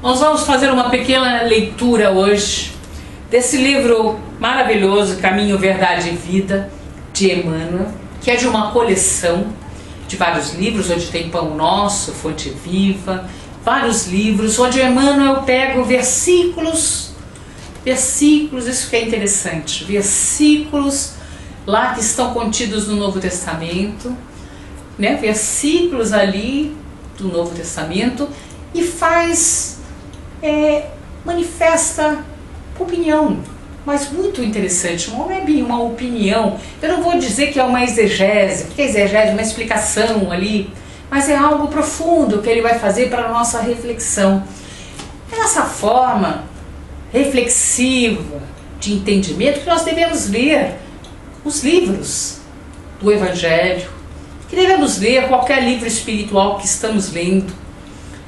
Nós vamos fazer uma pequena leitura hoje desse livro maravilhoso, Caminho, Verdade e Vida, de Emmanuel, que é de uma coleção de vários livros, onde tem Pão Nosso, Fonte Viva, vários livros, onde Emmanuel pega versículos, isso que é interessante, versículos lá que estão contidos no Novo Testamento, né? Versículos ali do Novo Testamento, e manifesta opinião, mas muito interessante, não é bem uma opinião, eu não vou dizer que é uma exegese, porque exegese é uma explicação ali, mas é algo profundo que ele vai fazer para a nossa reflexão. É dessa forma reflexiva, de entendimento, que nós devemos ler os livros do Evangelho, que devemos ler qualquer livro espiritual que estamos lendo.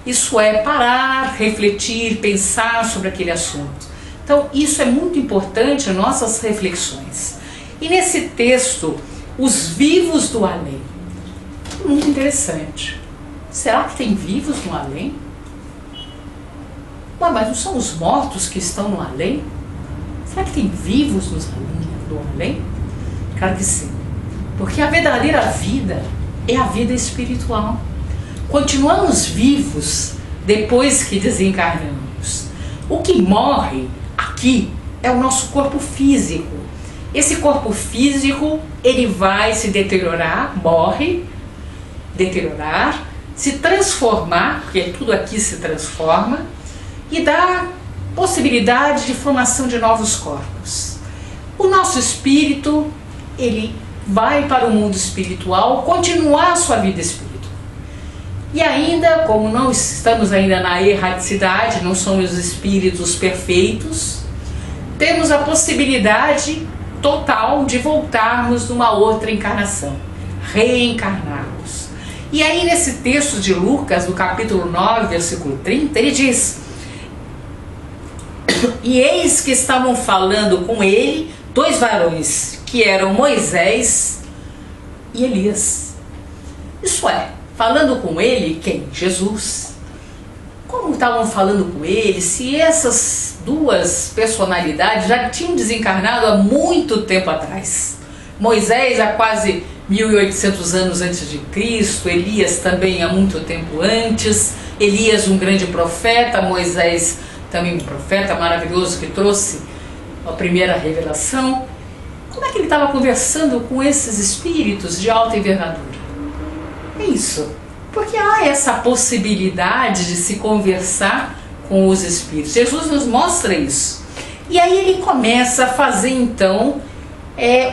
Isso é parar, refletir, pensar sobre aquele assunto. Então, isso é muito importante em nossas reflexões. E nesse texto, os vivos do além, muito interessante. Será que tem vivos no além? Ué, mas não são os mortos que estão no além? Será que tem vivos no além? Claro que sim. Porque a verdadeira vida é a vida espiritual. Continuamos vivos depois que desencarnamos. O que morre aqui é o nosso corpo físico. Esse corpo físico, ele vai se deteriorar, se transformar, porque tudo aqui se transforma, e dá possibilidade de formação de novos corpos. O nosso espírito, ele vai para o mundo espiritual, continuar a sua vida espiritual. E ainda, como não estamos ainda na erraticidade, não somos espíritos perfeitos, temos a possibilidade total de voltarmos numa outra encarnação, reencarnarmos. E aí nesse texto de Lucas, no capítulo 9, versículo 30, ele diz: e eis que estavam falando com ele 2 varões, que eram Moisés e Elias. Isso é, falando com ele, quem? Jesus. Como estavam falando com ele, se essas 2 personalidades já tinham desencarnado há muito tempo atrás? Moisés há quase 1800 anos antes de Cristo, Elias também há muito tempo antes. Elias, um grande profeta, Moisés também um profeta maravilhoso que trouxe a primeira revelação. Como é que ele estava conversando com esses espíritos de alta envergadura? É isso, porque há essa possibilidade de se conversar com os espíritos. Jesus nos mostra isso. E aí ele começa a fazer então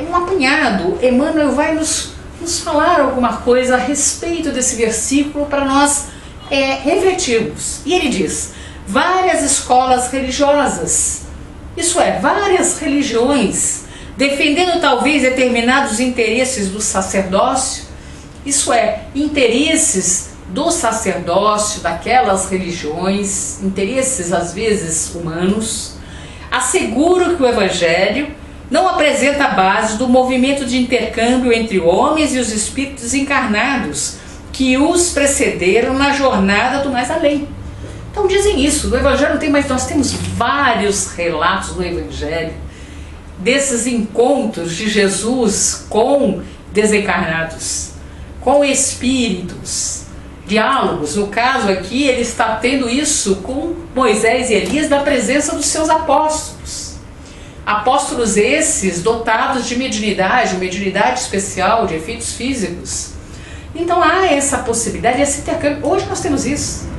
um apanhado. Emmanuel vai nos falar alguma coisa a respeito desse versículo para nós refletirmos. E ele diz: várias escolas religiosas, isso é, várias religiões, defendendo talvez determinados interesses do sacerdócio, isso é, interesses do sacerdócio, daquelas religiões, interesses às vezes humanos, asseguram que o Evangelho não apresenta a base do movimento de intercâmbio entre homens e os espíritos encarnados que os precederam na jornada do mais além. Então dizem isso, no Evangelho não tem mais, nós temos vários relatos no Evangelho desses encontros de Jesus com desencarnados, com espíritos, diálogos. No caso aqui, ele está tendo isso com Moisés e Elias na presença dos seus apóstolos. Apóstolos esses dotados de mediunidade especial, de efeitos físicos. Então há essa possibilidade, esse intercâmbio. Hoje nós temos isso.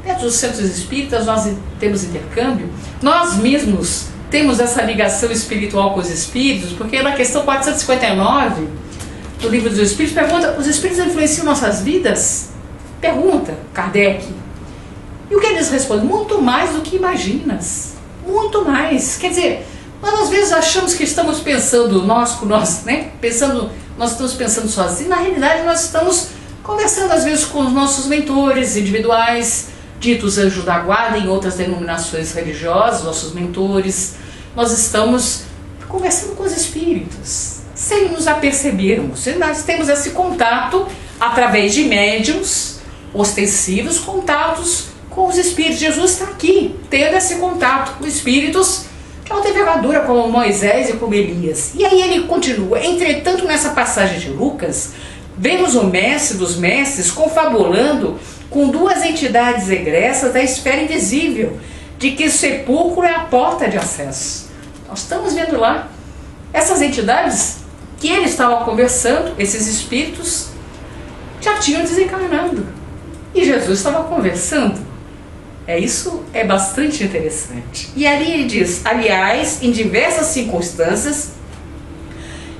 Dentro dos centros espíritas nós temos intercâmbio. Nós mesmos temos essa ligação espiritual com os espíritos, porque na questão 459 do Livro dos Espíritos pergunta: os espíritos influenciam nossas vidas? Pergunta Kardec. E o que eles respondem? Muito mais do que imaginas. Muito mais. Quer dizer, nós às vezes achamos que estamos pensando nós com nós, né? Nós estamos pensando sozinhos. Na realidade nós estamos conversando às vezes com os nossos mentores individuais, ditos anjos da guarda em outras denominações religiosas, nossos mentores. Nós estamos conversando com os espíritos, sem nos apercebermos. E nós temos esse contato através de médiuns ostensivos, contatos com os espíritos. Jesus está aqui, tendo esse contato com espíritos de alta envergadura, como Moisés e como Elias. E aí ele continua. Entretanto, nessa passagem de Lucas, vemos o mestre dos mestres confabulando com duas entidades egressas da esfera invisível, de que o sepulcro é a porta de acesso. Nós estamos vendo lá essas entidades que ele estava conversando, esses espíritos já tinham desencarnado e Jesus estava conversando. Isso é bastante interessante. E ali ele diz: aliás, em diversas circunstâncias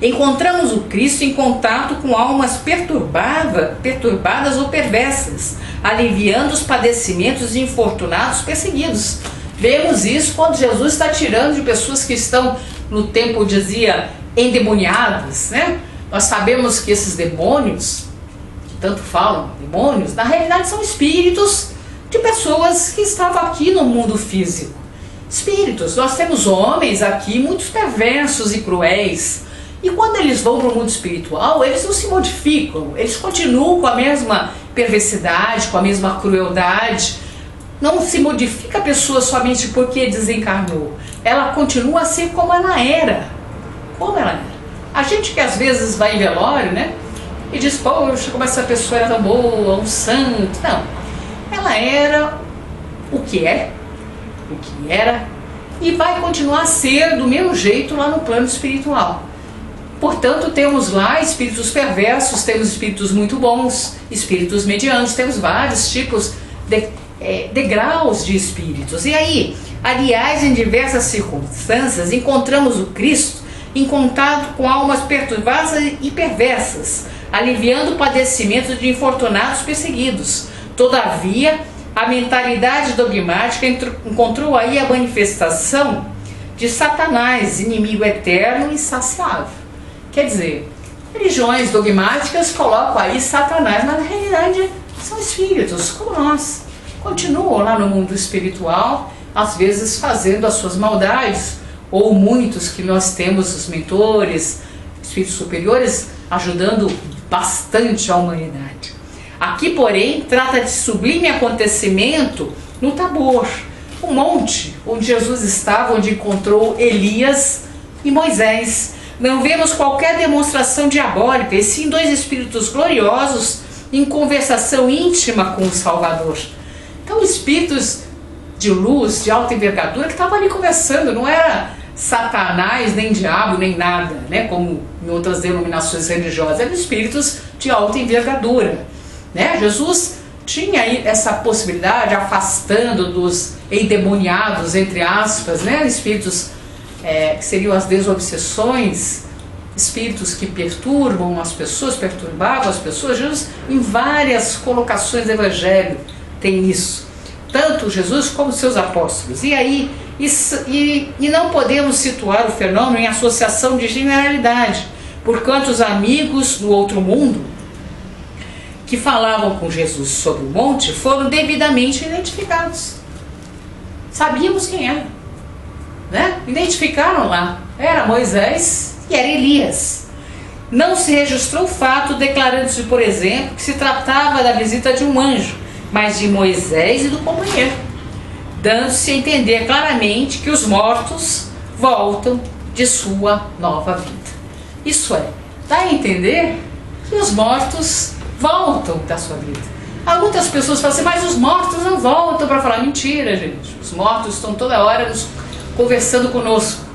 encontramos o Cristo em contato com almas perturbadas ou perversas, aliviando os padecimentos de infortunados perseguidos. Vemos isso quando Jesus está tirando de pessoas que estão, no tempo dizia, endemoniadas, né? Nós sabemos que esses demônios, que tanto falam, demônios, na realidade são espíritos de pessoas que estavam aqui no mundo físico. Espíritos, nós temos homens aqui muito perversos e cruéis, e quando eles vão para o mundo espiritual, eles não se modificam, eles continuam com a mesma perversidade, com a mesma crueldade. Não se modifica a pessoa somente porque desencarnou, ela continua a ser como ela era. Como ela era. A gente que às vezes vai em velório, né, e diz: poxa, como essa pessoa era tão boa, um santo. Não, ela era o que é, o que era, e vai continuar a ser do mesmo jeito lá no plano espiritual. Portanto, temos lá espíritos perversos, temos espíritos muito bons, espíritos medianos, temos vários tipos de degraus de espíritos. E aí, aliás, em diversas circunstâncias, encontramos o Cristo em contato com almas perturbadas e perversas, aliviando o padecimento de infortunados perseguidos. Todavia, a mentalidade dogmática encontrou aí a manifestação de Satanás, inimigo eterno e insaciável. Quer dizer, religiões dogmáticas colocam aí Satanás, mas na realidade são espíritos como nós. Continuam lá no mundo espiritual, às vezes fazendo as suas maldades, ou muitos que nós temos, os mentores, espíritos superiores, ajudando bastante a humanidade. Aqui, porém, trata de sublime acontecimento no Tabor, um monte onde Jesus estava, onde encontrou Elias e Moisés. Não vemos qualquer demonstração diabólica, e sim dois espíritos gloriosos em conversação íntima com o Salvador. Então, espíritos de luz, de alta envergadura, que estavam ali conversando, não era Satanás, nem diabo, nem nada, né, como em outras denominações religiosas, eram espíritos de alta envergadura, né? Jesus tinha aí essa possibilidade, afastando dos endemoniados, entre aspas, né, espíritos que seriam as desobsessões, espíritos que perturbam as pessoas, perturbavam as pessoas. Jesus, em várias colocações do Evangelho, tem isso. Tanto Jesus como seus apóstolos. E aí, e não podemos situar o fenômeno em associação de generalidade, porquanto os amigos do outro mundo que falavam com Jesus sobre o monte foram devidamente identificados. Sabíamos quem era, né? Identificaram lá. Era Moisés e era Elias. Não se registrou o fato declarando-se, por exemplo, que se tratava da visita de um anjo, mas de Moisés e do companheiro, dando-se a entender claramente que os mortos voltam de sua nova vida. Isso é, dá a entender que os mortos voltam da sua vida. Há muitas pessoas falam assim: mas os mortos não voltam, para falar. Mentira, gente. Os mortos estão toda hora nos conversando conosco.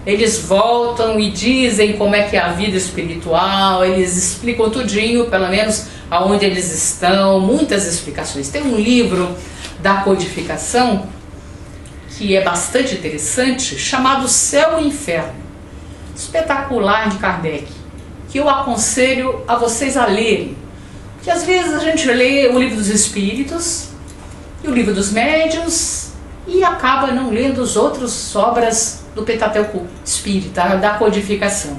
Eles voltam e dizem como é que é a vida espiritual, eles explicam tudinho, pelo menos aonde eles estão, muitas explicações. Tem um livro da codificação que é bastante interessante, chamado Céu e Inferno, espetacular, de Kardec, que eu aconselho a vocês a lerem. Porque às vezes a gente lê o livro dos Espíritos e o livro dos Médiuns e acaba não lendo as outras obras do Pentateuco Espírita, da codificação.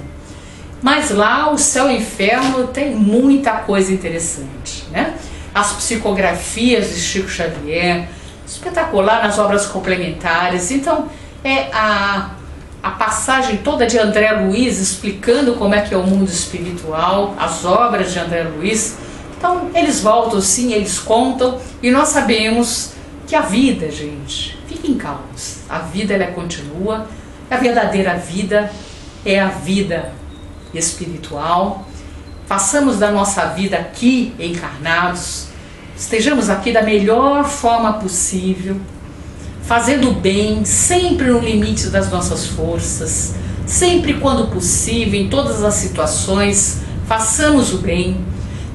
Mas lá o Céu e o Inferno tem muita coisa interessante, né? As psicografias de Chico Xavier, espetacular nas obras complementares. Então a passagem toda de André Luiz explicando como é que é o mundo espiritual, as obras de André Luiz. Então eles voltam sim, eles contam, e nós sabemos que a vida, gente, fiquem calmos, a vida ela continua, a verdadeira vida é a vida espiritual. Façamos da nossa vida aqui encarnados, estejamos aqui da melhor forma possível, fazendo o bem, sempre no limite das nossas forças, sempre quando possível, em todas as situações, façamos o bem,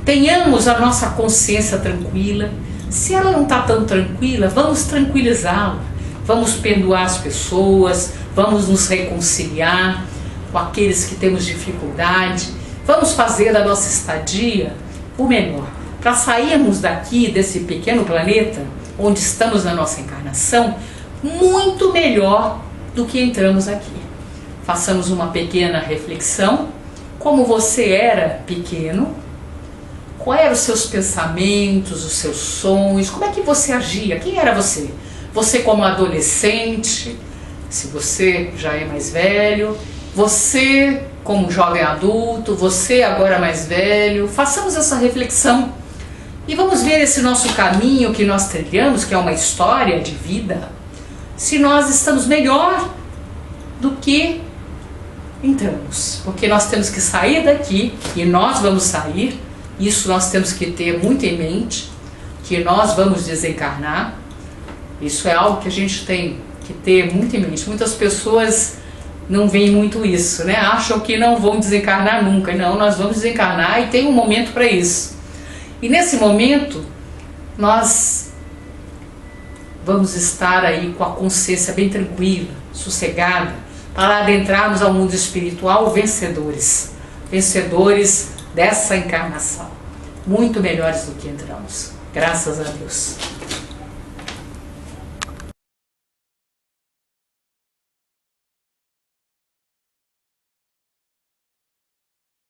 tenhamos a nossa consciência tranquila. Se ela não está tão tranquila, vamos tranquilizá-la, vamos perdoar as pessoas, vamos nos reconciliar com aqueles que temos dificuldade, vamos fazer da nossa estadia o melhor, para sairmos daqui desse pequeno planeta, onde estamos na nossa encarnação, muito melhor do que entramos aqui. Façamos uma pequena reflexão, como você era pequeno, quais eram os seus pensamentos, os seus sonhos, como é que você agia, quem era você? Você como adolescente, se você já é mais velho, você como jovem adulto, você agora mais velho. Façamos essa reflexão e vamos ver esse nosso caminho que nós trilhamos, que é uma história de vida, se nós estamos melhor do que entramos, porque nós temos que sair daqui e nós vamos sair. Isso nós temos que ter muito em mente, que nós vamos desencarnar. Isso é algo que a gente tem que ter muito em mente. Muitas pessoas não veem muito isso, né? Acham que não vão desencarnar nunca. Não, nós vamos desencarnar e tem um momento para isso. E nesse momento, nós vamos estar aí com a consciência bem tranquila, sossegada, para adentrarmos ao mundo espiritual vencedores. Vencedores dessa encarnação, muito melhores do que entramos, graças a Deus.